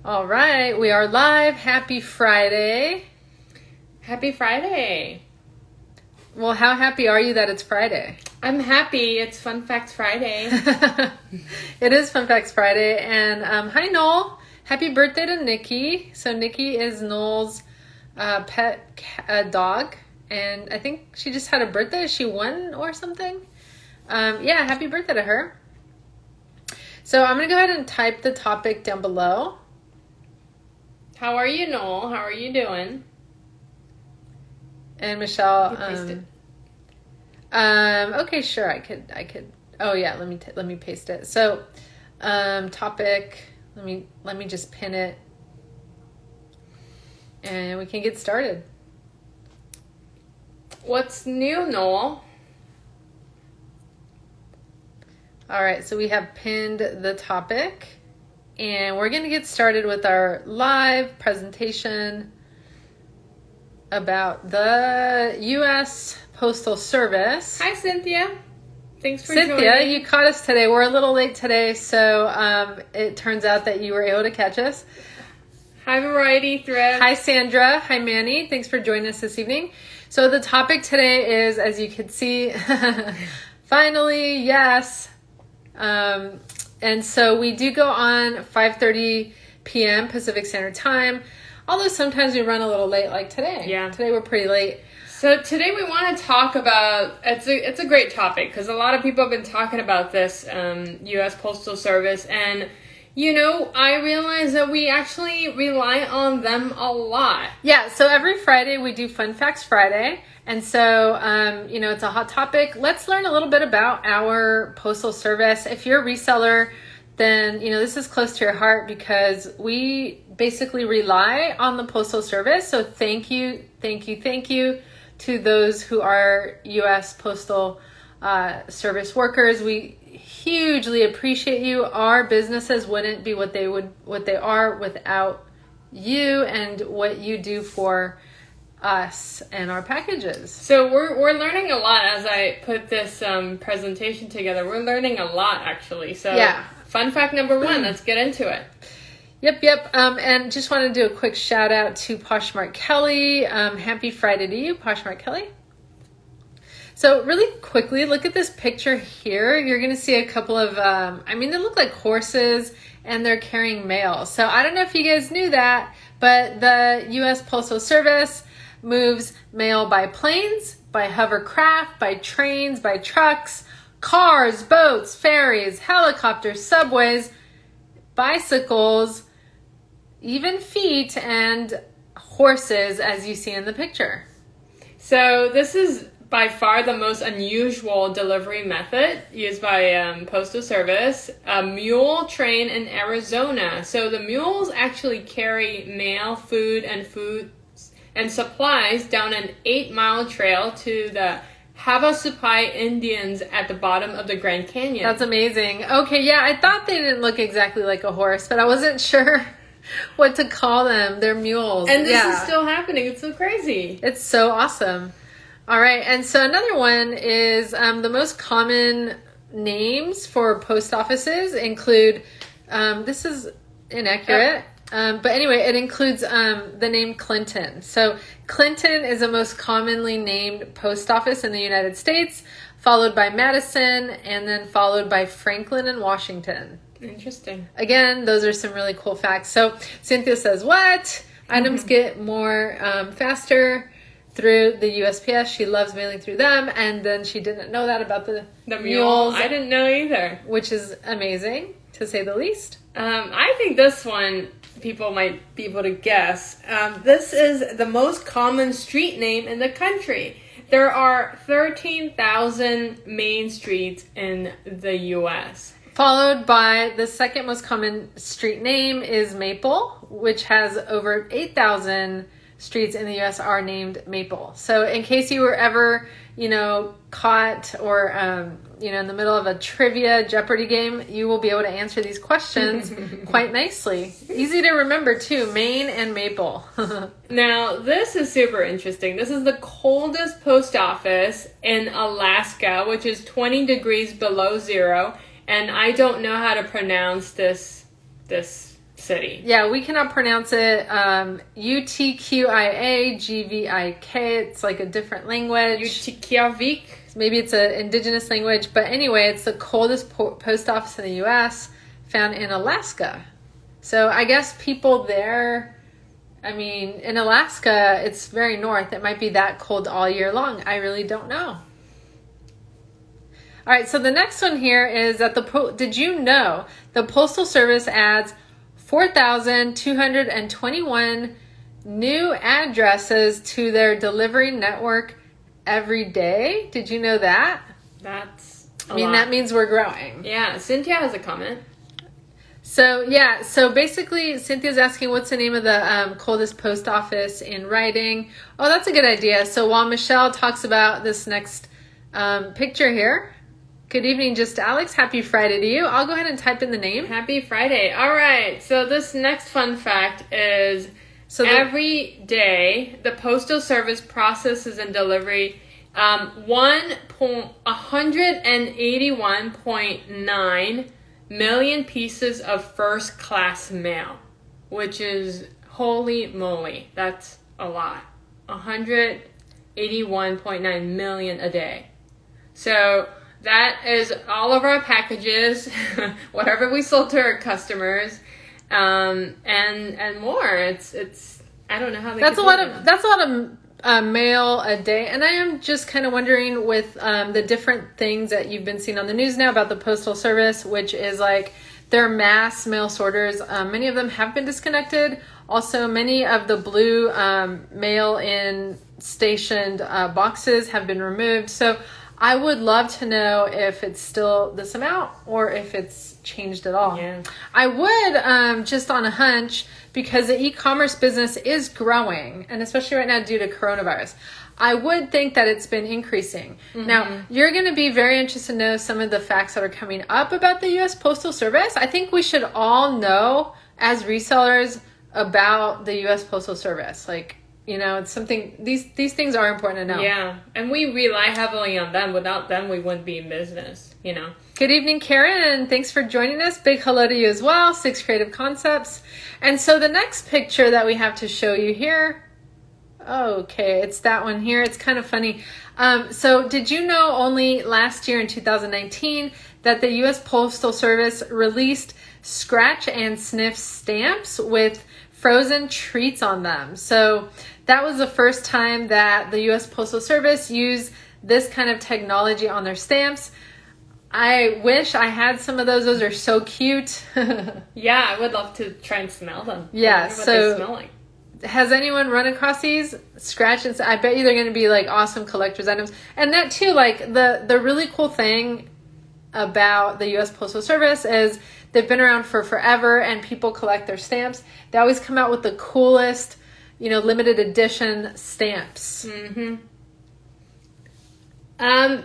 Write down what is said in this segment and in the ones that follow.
All right, we are live. Happy Friday. Happy Friday. Well, how happy are you that it's Friday? I'm happy. It's Fun Facts Friday. It is Fun Facts Friday. And hi, Noel. Happy birthday to Nikki. So Nikki is Noel's pet dog. And I think she just had a birthday. She won or something. Yeah, happy birthday to her. So I'm going to go ahead and type the topic down below. How are you, Noel? How are you doing? And Michelle, paste it. Okay, sure. I could. Oh yeah, let me paste it. So, topic. Let me just pin it, and we can get started. What's new, Noel? All right, so we have pinned the topic, and we're going to get started with our live presentation about the U.S. Postal Service. Hi, Cynthia. Thanks for Cynthia, joining. you caught us today. We're a little late today, so it turns out that you were able to catch us. Hi, Variety Thread. Hi, Sandra. Hi, Manny. Thanks for joining us this evening. So the topic today is, as you can see, finally, yes. And so we do go on 5:30 p.m. Pacific Standard Time, although sometimes we run a little late like today. Yeah. Today we're pretty late. So today we want to talk about, it's a great topic because a lot of people have been talking about this U.S. Postal Service, and I realize that we actually rely on them a lot. Yeah, so every Friday we do Fun Facts Friday, and so it's a hot topic. Let's learn a little bit about our Postal Service. If you're a reseller, then this is close to your heart because we basically rely on the Postal Service. So thank you to those who are U.S. Postal Service workers. We hugely appreciate you. Our businesses wouldn't be what they are without you and what you do for us and our packages. So we're learning a lot as I put this presentation together. We're learning a lot, actually. So yeah. Fun fact number 1, let's get into it. Yep. And just want to do a quick shout out to Poshmark Kelly. Happy Friday to you, Poshmark Kelly. So really quickly, look at this picture here. You're going to see a couple of, they look like horses and they're carrying mail. So I don't know if you guys knew that, but the U.S. Postal Service moves mail by planes, by hovercraft, by trains, by trucks, cars, boats, ferries, helicopters, subways, bicycles, even feet, and horses, as you see in the picture. So this is by far the most unusual delivery method used by Postal Service. A mule train in Arizona. So the mules actually carry mail, food and supplies down an 8-mile trail to the Havasupai Indians at the bottom of the Grand Canyon. That's amazing. Okay, yeah, I thought they didn't look exactly like a horse, but I wasn't sure what to call them. They're mules. And this is still happening. It's so crazy. It's so awesome. All right, and so another one is the most common names for post offices include, this is inaccurate, but anyway, it includes the name Clinton. So Clinton is the most commonly named post office in the United States, followed by Madison, and then followed by Franklin and Washington. Interesting. Again, those are some really cool facts. So Cynthia says, what? Items get more faster through the USPS. She loves mailing through them. And then she didn't know that about the mules. I didn't know either. Which is amazing, to say the least. I think this one people might be able to guess. This is the most common street name in the country. There are 13,000 main streets in the U.S. Followed by the second most common street name is Maple, which has over 8,000 streets in the U.S. are named Maple. So in case you were ever, caught or, in the middle of a trivia Jeopardy game, you will be able to answer these questions quite nicely. Easy to remember too, Maine and Maple. Now, this is super interesting. This is the coldest post office in Alaska, which is 20 degrees below zero. And I don't know how to pronounce this city. Yeah, we cannot pronounce it. Utqiagvik. It's like a different language. Utqiagvik. Maybe it's an indigenous language. But anyway, it's the coldest post office in the U.S., found in Alaska. So I guess people there, I mean, in Alaska, it's very north. It might be that cold all year long. I really don't know. All right, so the next one here is that did you know the Postal Service adds 4,221 new addresses to their delivery network every day? Did you know that? That's a lot. That means we're growing. Yeah, Cynthia has a comment. So basically Cynthia's asking what's the name of the coldest post office in writing. Oh, that's a good idea. So while Michelle talks about this next picture here, good evening, just Alex. Happy Friday to you. I'll go ahead and type in the name. Happy Friday. All right. So this next fun fact is every day the Postal Service processes and delivery 181.9 million pieces of first class mail, which is holy moly. That's a lot. 181.9 million a day. So that is all of our packages, whatever we sold to our customers, and more. It's I don't know how they. That's a lot of mail a day, and I am just kind of wondering with the different things that you've been seeing on the news now about the Postal Service, which is like their mass mail sorters. Many of them have been disconnected. Also, many of the blue mail-in stationed boxes have been removed. So I would love to know if it's still this amount or if it's changed at all. Yeah. I would, just on a hunch, because the e-commerce business is growing, and especially right now due to coronavirus, I would think that it's been increasing. Mm-hmm. Now, you're going to be very interested to know some of the facts that are coming up about the U.S. Postal Service. I think we should all know as resellers about the U.S. Postal Service. Like, you know, it's something, these things are important to know. Yeah, and we rely heavily on them. Without them, we wouldn't be in business, you know. Good evening, Karen. Thanks for joining us. Big hello to you as well. 6 Creative Concepts. And so the next picture that we have to show you here, okay, it's that one here. It's kind of funny. So did you know only last year in 2019 that the U.S. Postal Service released scratch and sniff stamps with frozen treats on them? So that was the first time that the U.S. Postal Service used this kind of technology on their stamps. I wish I had some of those. Those are so cute. Yeah, I would love to try and smell them. Yeah, I wonder what they smell like. Has anyone run across these? Scratch and I bet you they're going to be like awesome collector's items. And that too, like the really cool thing about the U.S. Postal Service is they've been around for forever and people collect their stamps. They always come out with the coolest, you know, limited edition stamps. Mm-hmm.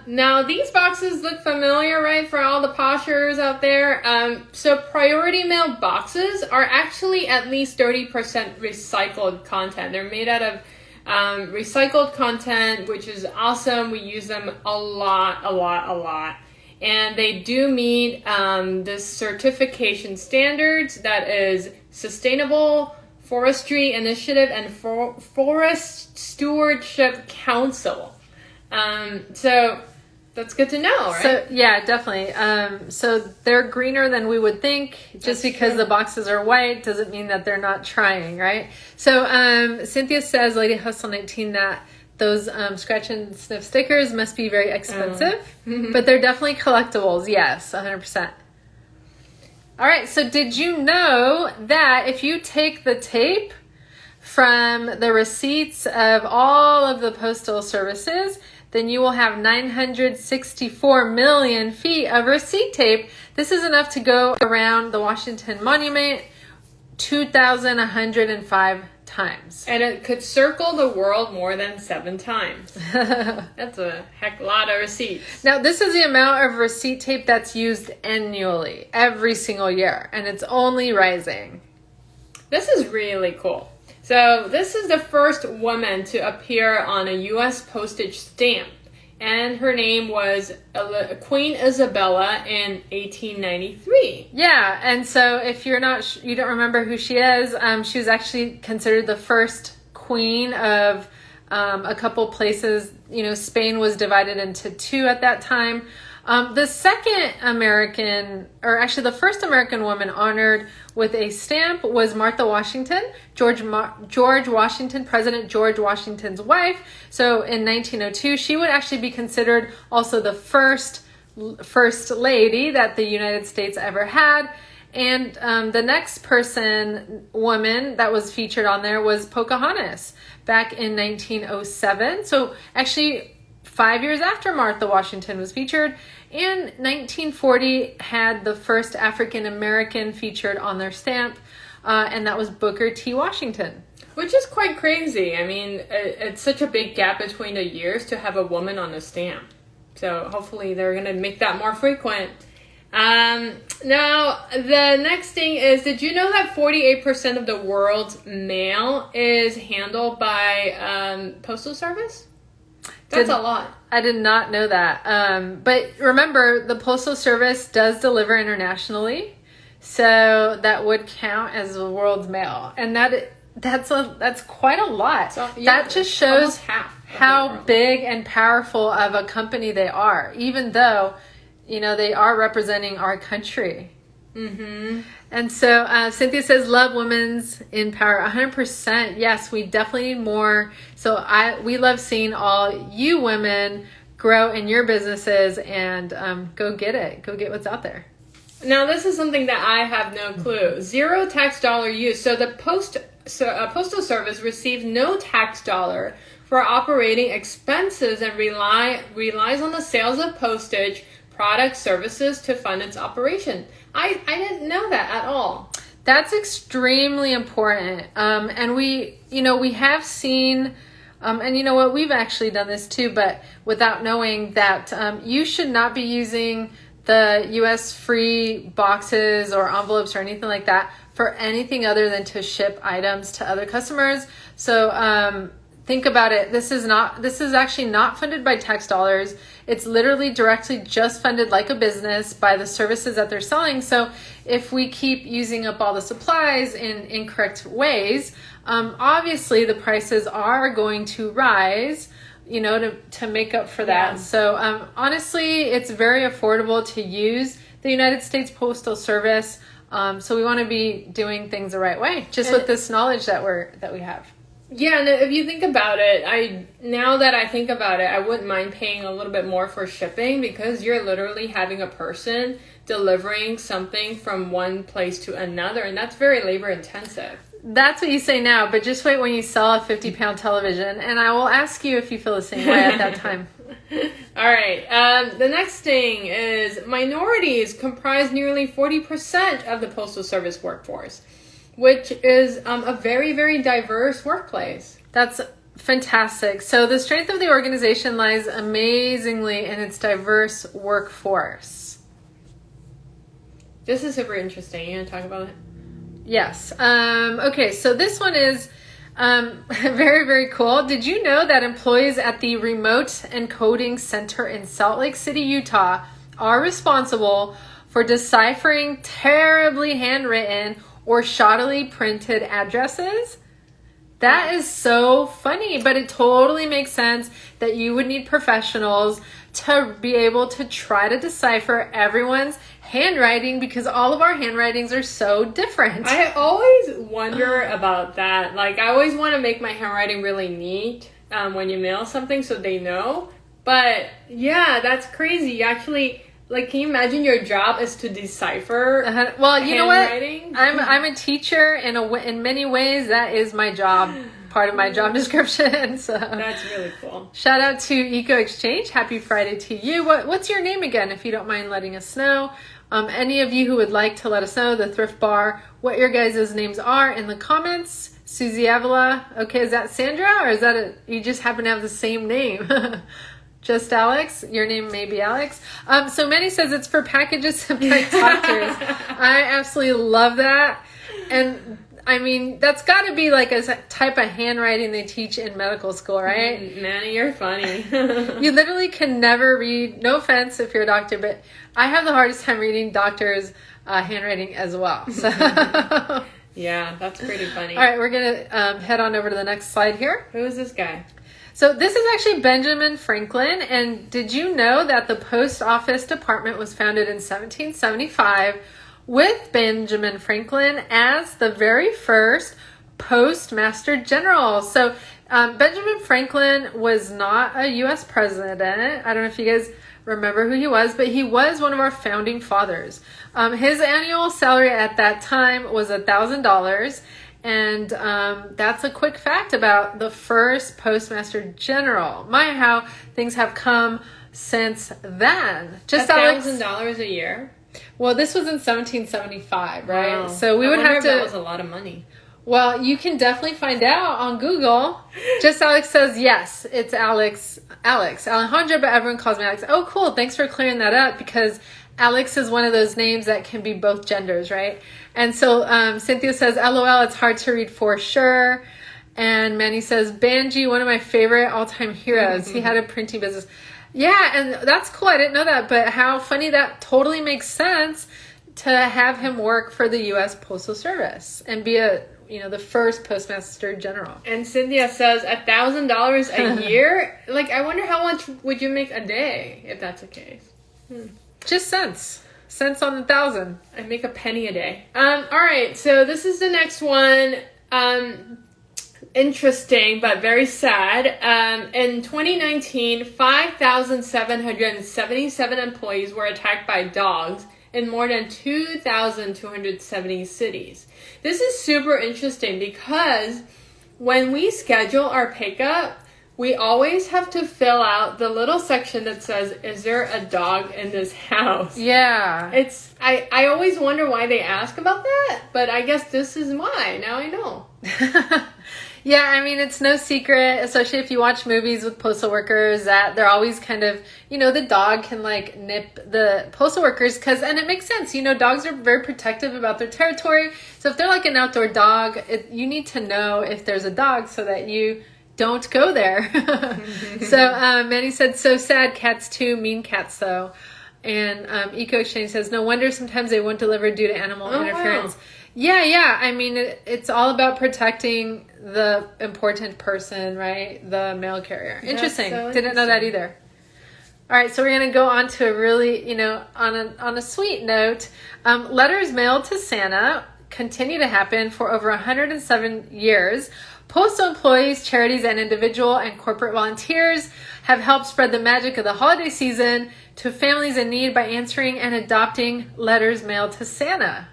Now these boxes look familiar, right, for all the poshers out there. So priority mail boxes are actually at least 30% recycled content. They're made out of recycled content, which is awesome. We use them a lot. And they do meet this certification standards that is Sustainable Forestry Initiative and Forest Stewardship Council. So that's good to know, right? So yeah, definitely. So they're greener than we would think. Just because the boxes are white doesn't mean that they're not trying, right? So Cynthia says, Lady Hustle 19, that those scratch and sniff stickers must be very expensive, but they're definitely collectibles. Yes, 100%. All right. So did you know that if you take the tape from the receipts of all of the postal services, then you will have 964 million feet of receipt tape. This is enough to go around the Washington Monument 2,105 times. And it could circle the world more than 7 times. That's a heck lot of receipts. Now, this is the amount of receipt tape that's used annually, every single year, and it's only rising. This is really cool. So this is the first woman to appear on a U.S. postage stamp. and her name was Queen Isabella in 1893. Yeah, and so if you don't remember who she is, she was actually considered the first queen of a couple places. Spain was divided into two at that time. The first American woman honored with a stamp was Martha Washington, George Washington, President George Washington's wife. So in 1902, she would actually be considered also the first lady that the United States ever had. And the next woman that was featured on there was Pocahontas back in 1907. So actually 5 years after Martha Washington was featured. And 1940 had the first African American featured on their stamp, and that was Booker T. Washington. Which is quite crazy. I mean, it's such a big gap between the years to have a woman on the stamp. So hopefully they're going to make that more frequent. Now, the next thing is, did you know that 48% of the world's mail is handled by Postal Service? That's a lot. I did not know that. But remember, the Postal Service does deliver internationally, so that would count as the world's mail, and that's quite a lot. So, yeah, that just shows how big and powerful of a company they are, even though they are representing our country. Mm-hmm. And so Cynthia says, love women's in power. 100%. Yes, we definitely need more. So we love seeing all you women grow in your businesses and go get it. Go get what's out there. Now, this is something that I have no clue. Zero tax dollar use. So the Postal Service receives no tax dollar for operating expenses and relies on the sales of postage, products, services to fund its operation. I didn't know that at all. That's extremely important. And we have seen, and you know what, we've actually done this too, but without knowing that you should not be using the U.S. free boxes or envelopes or anything like that for anything other than to ship items to other customers. So think about it. This is actually not funded by tax dollars. It's literally directly just funded like a business by the services that they're selling. So if we keep using up all the supplies in incorrect ways, obviously the prices are going to rise, to make up for that. Yeah. So honestly, it's very affordable to use the United States Postal Service. So we want to be doing things the right way, just with this knowledge that we have. Yeah, and if you think about it, now that I think about it, I wouldn't mind paying a little bit more for shipping, because you're literally having a person delivering something from one place to another, and that's very labor intensive. That's what you say now, but just wait when you sell a 50-pound television, and I will ask you if you feel the same way at that time. All right. The next thing is minorities comprise nearly 40% of the Postal Service workforce, which is a very, very diverse workplace. That's fantastic. So the strength of the organization lies amazingly in its diverse workforce. This is super interesting. You want to talk about it? Yes. Okay, so this one is very, very cool. Did you know that employees at the Remote Encoding Center in Salt Lake City, Utah, are responsible for deciphering terribly handwritten or shoddily printed addresses? That is so funny, but it totally makes sense that you would need professionals to be able to try to decipher everyone's handwriting, because all of our handwritings are so different. I always wonder about that. Like, I always want to make my handwriting really neat when you mail something so they know. But yeah, that's crazy. Actually, like, can you imagine your job is to decipher Well, you know what? I'm a teacher, and in many ways that is my job, part of my job description. So that's really cool. Shout out to Eco Exchange. Happy Friday to you. What's your name again, if you don't mind letting us know? Any of you who would like to let us know, the Thrift Bar, what your guys' names are in the comments. Susie Avila. Okay, is that Sandra, or is that you just happen to have the same name? Just Alex? Your name may be Alex. So Manny says it's for packages sent by doctors. I absolutely love that. And I mean, that's got to be like a type of handwriting they teach in medical school, right? Manny, you're funny. You literally can never read, no offense if you're a doctor, but I have the hardest time reading doctors' handwriting as well. So. Yeah, that's pretty funny. All right, we're going to head on over to the next slide here. Who is this guy? So this is actually Benjamin Franklin, and did you know that the Post Office Department was founded in 1775 with Benjamin Franklin as the very first Postmaster General? So Benjamin Franklin was not a U.S. president. I don't know if you guys remember who he was, but he was one of our founding fathers. His annual salary at that time was $1,000. And that's a quick fact about the first Postmaster General. My, how things have come since then. Just $1,000 a year? Well, this was in 1775, right? Wow. So we would have to. That was a lot of money. Well, you can definitely find out on Google. Just Alex says yes, it's Alex, Alejandra, but everyone calls me Alex. Oh, cool! Thanks for clearing that up, because Alex is one of those names that can be both genders, right? And so Cynthia says, LOL, it's hard to read for sure. And Manny says, Banji, one of my favorite all-time heroes. He had a printing business. Yeah, and that's cool. I didn't know that, but how funny, that totally makes sense to have him work for the U.S. Postal Service and be the first Postmaster General. And Cynthia says $1,000 a year? Like, I wonder how much would you make a day if that's the case. Just cents. Cents on 1,000. I make a penny a day. All right, so this is the next one. Interesting, but very sad. In 2019, 5,777 employees were attacked by dogs in more than 2,270 cities. This is super interesting because when we schedule our pickup, we always have to fill out the little section that says, is there a dog in this house? Yeah. I always wonder why they ask about that, but I guess this is why. Now I know. Yeah, I mean, it's no secret, especially if you watch movies with postal workers, that they're always kind of, the dog can like nip the postal workers and it makes sense. Dogs are very protective about their territory. So if they're like an outdoor dog, you need to know if there's a dog so that you don't go there. So Manny said, so sad, cats too, mean cats though. And Eco Exchange says, no wonder sometimes they won't deliver due to animal interference. Wow. Yeah. I mean, it's all about protecting the important person, right? The mail carrier. Interesting. Didn't know that either. All right, so we're going to go on to a really, on a sweet note. Letters mailed to Santa continue to happen for over 107 years. Postal employees, charities, and individual and corporate volunteers have helped spread the magic of the holiday season to families in need by answering and adopting letters mailed to Santa.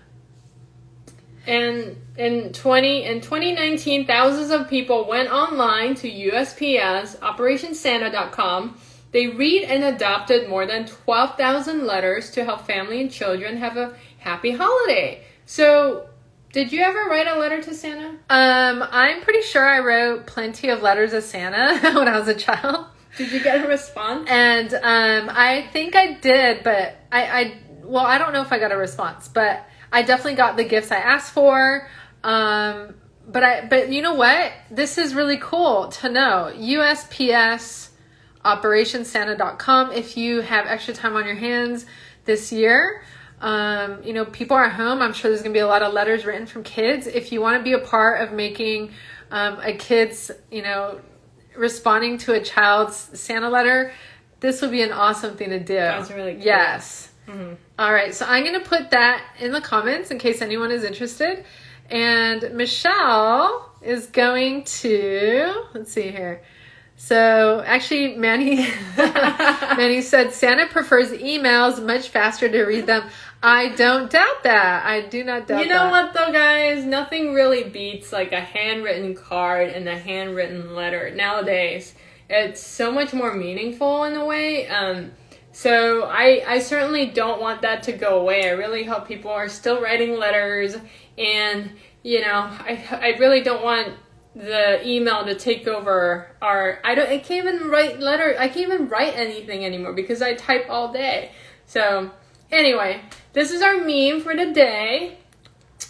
And in 2019, thousands of people went online to USPS, OperationSanta.com. They read and adopted more than 12,000 letters to help family and children have a happy holiday. So, did you ever write a letter to Santa? I'm pretty sure I wrote plenty of letters to Santa when I was a child. Did you get a response? And I think I did, but I don't know if I got a response, but I definitely got the gifts I asked for. But you know what? This is really cool to know. USPS, OperationSanta.com. If you have extra time on your hands this year, people are home. I'm sure there's going to be a lot of letters written from kids. If you want to be a part of making a kid's, responding to a child's Santa letter, this would be an awesome thing to do. That's really cool. Yes. Mm-hmm. All right. So I'm going to put that in the comments in case anyone is interested. And Michelle is going to, let's see here. So actually, Manny said Santa prefers emails, much faster to read them. I don't doubt that. I do not doubt that. You know what though, guys? Nothing really beats like a handwritten card and a handwritten letter nowadays. It's so much more meaningful in a way. So I certainly don't want that to go away. I really hope people are still writing letters, and I really don't want the email to take over I can't even write letters. I can't even write anything anymore because I type all day. So anyway, this is our meme for the day.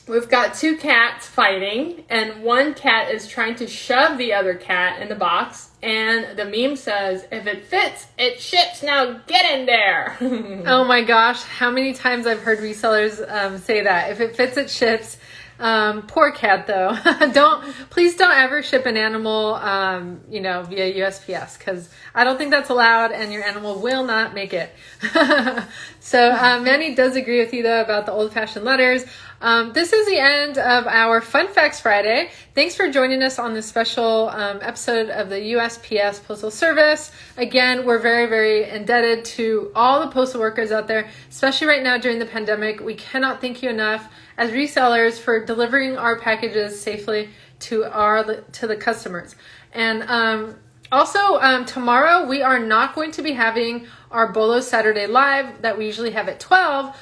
we've got two cats fighting, and one cat is trying to shove the other cat in the box, and the meme says, if it fits, it ships, now get in there. Oh my gosh, how many times I've heard resellers say that. If it fits, it ships. Poor cat though. Please don't ever ship an animal, via USPS, because I don't think that's allowed and your animal will not make it. So Manny does agree with you though about the old-fashioned letters. This is the end of our Fun Facts Friday. Thanks for joining us on this special episode of the USPS Postal Service. Again, we're very, very indebted to all the postal workers out there, especially right now during the pandemic. We cannot thank you enough as resellers for delivering our packages safely to the customers. And also, tomorrow we are not going to be having our Bolo Saturday Live that we usually have at 12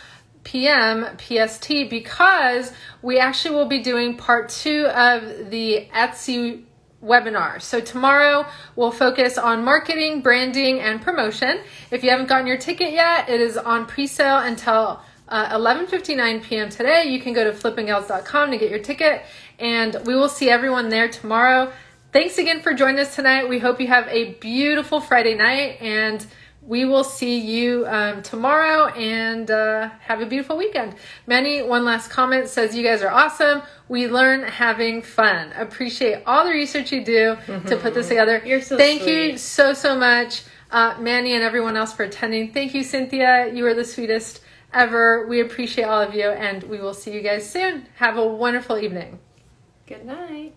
p.m. PST, because we actually will be doing part 2 of the Etsy webinar. So tomorrow we'll focus on marketing, branding, and promotion. If you haven't gotten your ticket yet, it is on pre-sale until 11:59 p.m. today. You can go to flippinggals.com to get your ticket, and we will see everyone there tomorrow. Thanks again for joining us tonight. We hope you have a beautiful Friday night, and we will see you tomorrow, and have a beautiful weekend. Manny, one last comment, says you guys are awesome. We learn having fun. Appreciate all the research you do to put this together. You're so Thank sweet. you so much, Manny and everyone else for attending. Thank you, Cynthia. You are the sweetest ever. We appreciate all of you, and we will see you guys soon. Have a wonderful evening. Good night.